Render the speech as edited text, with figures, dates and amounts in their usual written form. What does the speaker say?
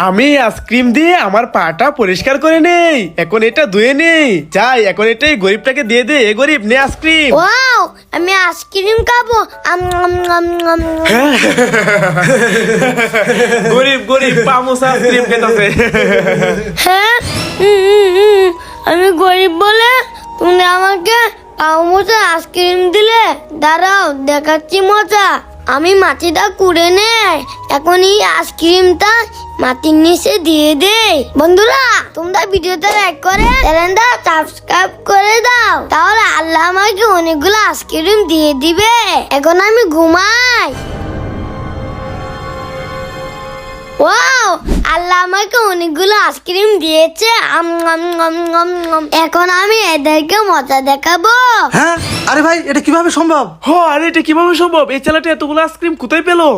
আমি আইসক্রিম দিয়ে আমার পাটা পরিষ্কার করে নেই, এখন এটা ধুয়ে নেই। যাই এখন এটাই গরিবটাকে দিয়ে দে। এ গরিব নে আইসক্রিম। ওয়াও, আমি আইসক্রিম খাবো। গরিব গরিব পামোসা আইসক্রিম খেতেছে। হ্যাঁ, আমি গরিব বলে তুমি আমাকে পাউমোটা আইসক্রিম দিলে। দাঁড়াও, দেখাচ্ছি মজা। আমি মাটিটা কুড়ে নেই, এখন এই আইসক্রিমটা মাটির নিচে দিয়ে দেই। বন্ধুরা, তোমরা ভিডিওটা লাইক করে চ্যানেলটা সাবস্ক্রাইব করে দাও, তাহলে আল্লাহ আমাকে অনেকগুলো আইসক্রিম দিয়ে দিবে। এখন আমি ঘুমাই। ওয়াও, আল্লাহ আমাকে অনেকগুলো আইসক্রিম দিয়েছে। এখন আমি এদেরকে মজা দেখাবো। হ্যাঁ, আরে ভাই এটা কিভাবে সম্ভব? আরে এটা কিভাবে সম্ভব? এই ছেলেটা এতগুলো আইসক্রিম কোথায় পেলো?